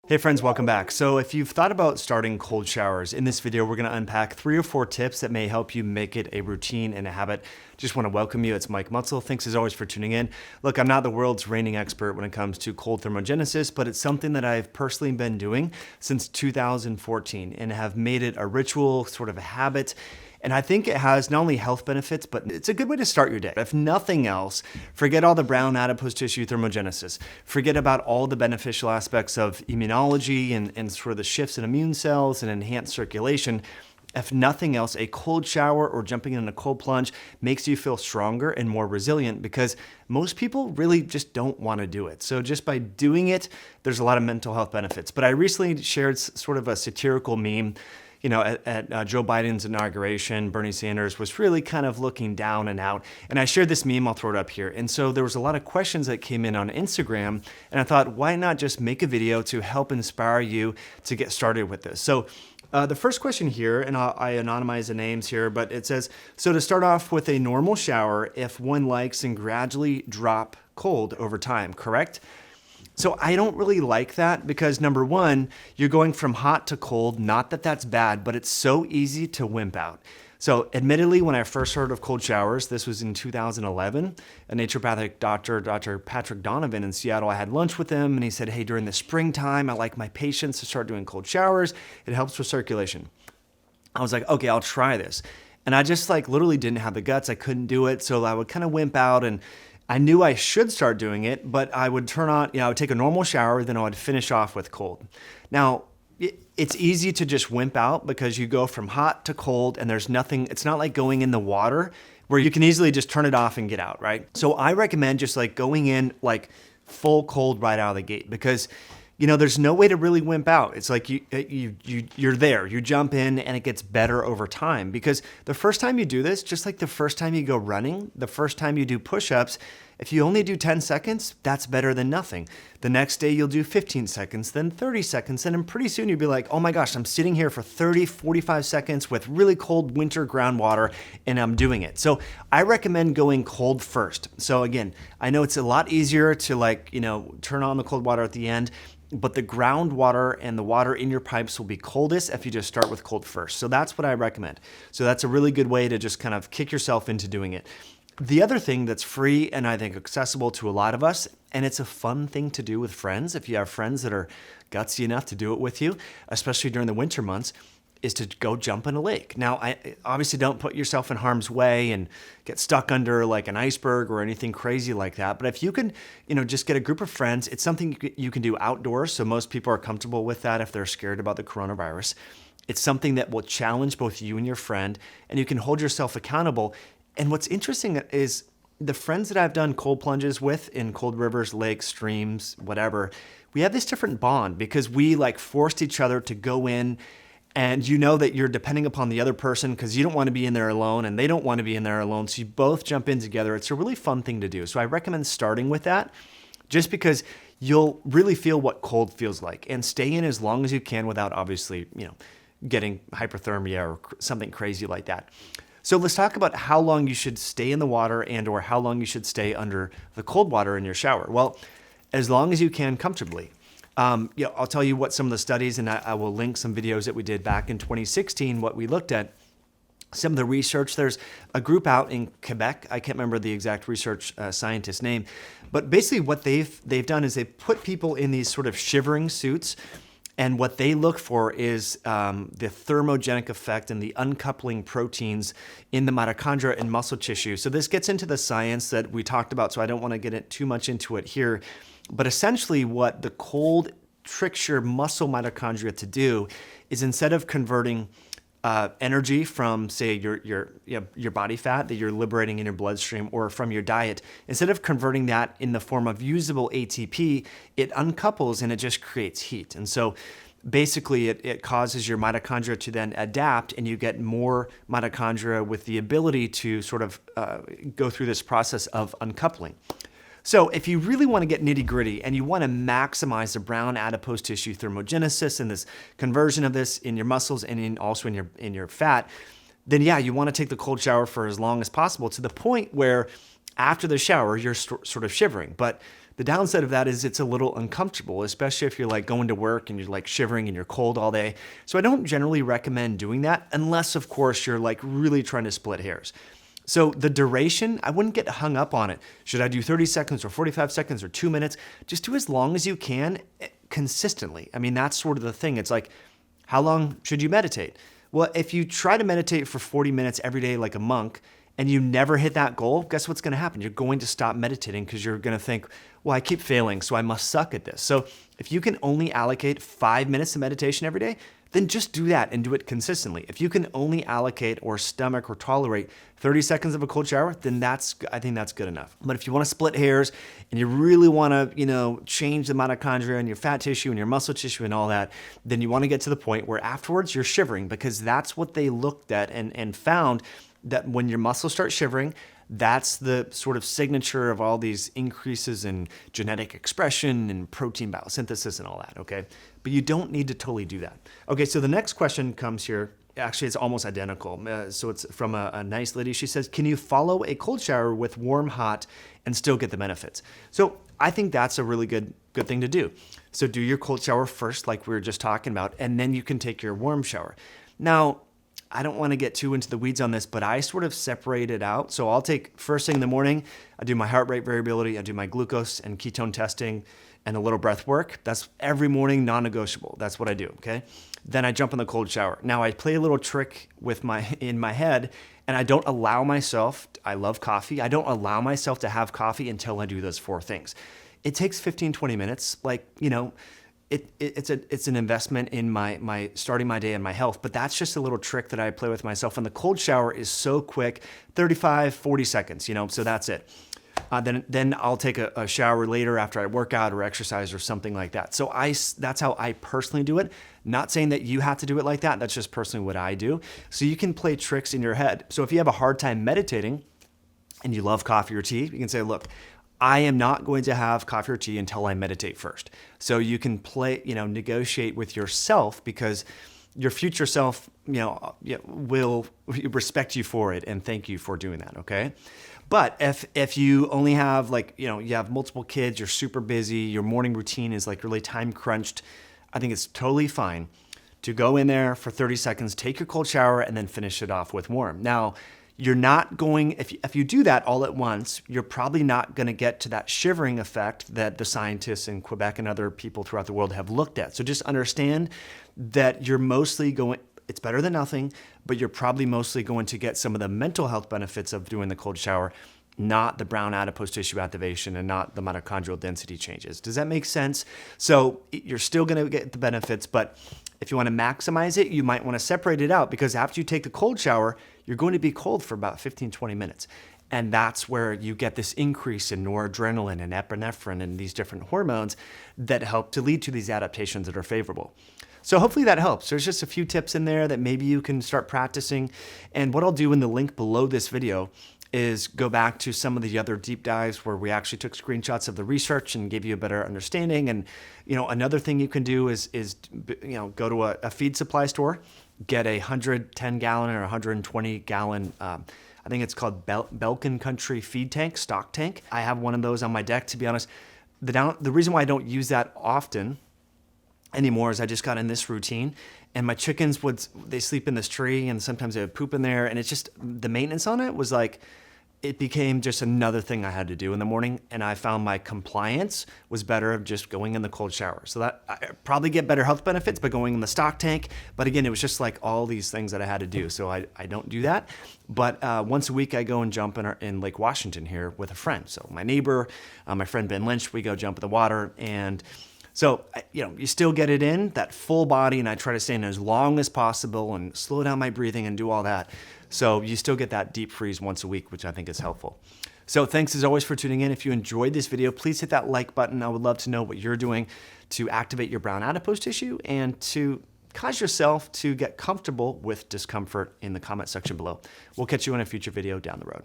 Hey friends, welcome back. So if you've thought about starting cold showers, in this video, we're gonna unpack 3 or 4 tips that may help you make it a routine and a habit. Just wanna welcome you, it's Mike Mutzel. Thanks as always for tuning in. Look, I'm not the world's reigning expert when it comes to cold thermogenesis, but it's something that I've personally been doing since 2014 and have made it a ritual, sort of a habit. And I think it has not only health benefits, but it's a good way to start your day. If nothing else, forget all the brown adipose tissue thermogenesis. Forget about all the beneficial aspects of immunology and sort of the shifts in immune cells and enhanced circulation. If nothing else, a cold shower or jumping in a cold plunge makes you feel stronger and more resilient because most people really just don't want to do it. So just by doing it, there's a lot of mental health benefits. But I recently shared sort of a satirical meme. You know, at Joe Biden's inauguration, Bernie Sanders was really kind of looking down and out. And I shared this meme, I'll throw it up here. And so there was a lot of questions that came in on Instagram. And I thought, why not just make a video to help inspire you to get started with this? So the first question here, and I anonymize the names here, but it says, so to start off with a normal shower, if one likes and gradually drop cold over time, correct? So I don't really like that because number one, you're going from hot to cold. Not that that's bad, but it's so easy to wimp out. So admittedly, when I first heard of cold showers, this was in 2011, a naturopathic doctor, Dr. Patrick Donovan in Seattle, I had lunch with him and he said, hey, during the springtime, I like my patients to start doing cold showers. It helps with circulation. I was like, okay, I'll try this. And I just like literally didn't have the guts. I couldn't do it. So I would kind of wimp out and I knew I should start doing it, but I would turn on, I would take a normal shower, then I would finish off with cold. Now, it's easy to just wimp out because you go from hot to cold and there's nothing, it's not like going in the water where you can easily just turn it off and get out, right? So I recommend just like going in like full cold right out of the gate because there's no way to really wimp out. It's like you're there, you jump in and it gets better over time because the first time you do this, just like the first time you go running, the first time you do push-ups, if you only do 10 seconds, that's better than nothing. The next day you'll do 15 seconds, then 30 seconds, and then pretty soon you'll be like, oh my gosh, I'm sitting here for 30, 45 seconds with really cold winter groundwater and I'm doing it. So I recommend going cold first. So again, I know it's a lot easier to turn on the cold water at the end, but the groundwater and the water in your pipes will be coldest if you just start with cold first. So that's what I recommend. So that's a really good way to just kind of kick yourself into doing it. The other thing that's free and I think accessible to a lot of us, and it's a fun thing to do with friends, if you have friends that are gutsy enough to do it with you, especially during the winter months, is to go jump in a lake. Now, I obviously don't put yourself in harm's way and get stuck under like an iceberg or anything crazy like that. But if you can, just get a group of friends, it's something you can do outdoors. So most people are comfortable with that if they're scared about the coronavirus. It's something that will challenge both you and your friend, and you can hold yourself accountable. And what's interesting is the friends that I've done cold plunges with in cold rivers, lakes, streams, whatever, we have this different bond because we like forced each other to go in. And you know that you're depending upon the other person because you don't want to be in there alone and they don't want to be in there alone. So you both jump in together. It's a really fun thing to do. So I recommend starting with that just because you'll really feel what cold feels like and stay in as long as you can without obviously, getting hypothermia or something crazy like that. So let's talk about how long you should stay in the water and or how long you should stay under the cold water in your shower. Well, as long as you can comfortably. I'll tell you what some of the studies, and I will link some videos that we did back in 2016, what we looked at. Some of the research, there's a group out in Quebec, I can't remember the exact research scientist name, but basically what they've done is they put people in these sort of shivering suits, and what they look for is the thermogenic effect and the uncoupling proteins in the mitochondria and muscle tissue. So this gets into the science that we talked about, so I don't want to get too much into it here. But essentially what the cold tricks your muscle mitochondria to do is instead of converting energy from, say, your body fat that you're liberating in your bloodstream or from your diet, instead of converting that in the form of usable ATP, it uncouples and it just creates heat. And so basically it causes your mitochondria to then adapt and you get more mitochondria with the ability to sort of go through this process of uncoupling. So if you really want to get nitty gritty and you want to maximize the brown adipose tissue thermogenesis and this conversion of this in your muscles and also in your fat, then yeah, you want to take the cold shower for as long as possible to the point where after the shower, you're sort of shivering. But The downside of that is it's a little uncomfortable, especially if you're like going to work and you're like shivering and you're cold all day. So I don't generally recommend doing that unless, of course, you're like really trying to split hairs. So the duration, I wouldn't get hung up on it. Should I do 30 seconds or 45 seconds or 2 minutes? Just do as long as you can consistently. I mean, that's sort of the thing. It's like, how long should you meditate? Well, if you try to meditate for 40 minutes every day like a monk and you never hit that goal, guess what's going to happen? You're going to stop meditating because you're going to think, well, I keep failing, so I must suck at this. So if you can only allocate 5 minutes to meditation every day, then just do that and do it consistently. If you can only allocate or stomach or tolerate 30 seconds of a cold shower, then I think that's good enough. But if you want to split hairs and you really want to, change the mitochondria and your fat tissue and your muscle tissue and all that, then you want to get to the point where afterwards you're shivering, because that's what they looked at and found, that when your muscles start shivering, that's the sort of signature of all these increases in genetic expression and protein biosynthesis and all that, okay? But you don't need to totally do that. Okay, so the next question comes here. Actually, it's almost identical. So it's from a nice lady. She says, can you follow a cold shower with warm, hot, and still get the benefits? So I think that's a really good thing to do. So do your cold shower first, like we were just talking about, and then you can take your warm shower. Now, I don't want to get too into the weeds on this, but I sort of separate it out. So I'll take first thing in the morning, I do my heart rate variability, I do my glucose and ketone testing and a little breath work. That's every morning, non-negotiable. That's what I do, okay? Then I jump in the cold shower. Now I play a little trick in my head, and I don't allow myself, I love coffee, I don't allow myself to have coffee until I do those 4 things. It takes 15, 20 minutes, it's an investment in my starting my day and my health, but that's just a little trick that I play with myself. And the cold shower is so quick, 35, 40 seconds, so that's it. Then I'll take a shower later after I work out or exercise or something like that. So that's how I personally do it. Not saying that you have to do it like that. That's just personally what I do. So you can play tricks in your head. So if you have a hard time meditating and you love coffee or tea, you can say, look, I am not going to have coffee or tea until I meditate first. So you can negotiate with yourself, because your future self, will respect you for it and thank you for doing that, okay? But if you only have you have multiple kids, you're super busy, your morning routine is really time crunched, I think it's totally fine to go in there for 30 seconds, take your cold shower, and then finish it off with warm. Now, you're not going, if you do that all at once, you're probably not going to get to that shivering effect that the scientists in Quebec and other people throughout the world have looked at. So just understand that you're mostly going, it's better than nothing, but you're probably mostly going to get some of the mental health benefits of doing the cold shower, not the brown adipose tissue activation and not the mitochondrial density changes. Does that make sense? So you're still going to get the benefits, but if you want to maximize it, you might want to separate it out, because after you take the cold shower, you're going to be cold for about 15, 20 minutes. And that's where you get this increase in noradrenaline and epinephrine and these different hormones that help to lead to these adaptations that are favorable. So hopefully that helps. There's just a few tips in there that maybe you can start practicing. And what I'll do in the link below this video is go back to some of the other deep dives where we actually took screenshots of the research and gave you a better understanding. And another thing you can do is go to a feed supply store, get a 110 gallon or 120 gallon, I think it's called Belkin Country feed tank, stock tank. I have one of those on my deck, to be honest. The reason why I don't use that often anymore is I just got in this routine, and my chickens they sleep in this tree, and sometimes they would poop in there, and it's just, the maintenance on it was it became just another thing I had to do in the morning, and I found my compliance was better of just going in the cold shower. So that I probably get better health benefits by going in the stock tank, but again, it was just all these things that I had to do, so I don't do that. But once a week, I go and jump in Lake Washington here with a friend. So my neighbor, my friend Ben Lynch, we go jump in the water, and so, you still get it in, that full body, and I try to stay in as long as possible and slow down my breathing and do all that. So you still get that deep freeze once a week, which I think is helpful. So thanks as always for tuning in. If you enjoyed this video, please hit that like button. I would love to know what you're doing to activate your brown adipose tissue and to cause yourself to get comfortable with discomfort in the comment section below. We'll catch you in a future video down the road.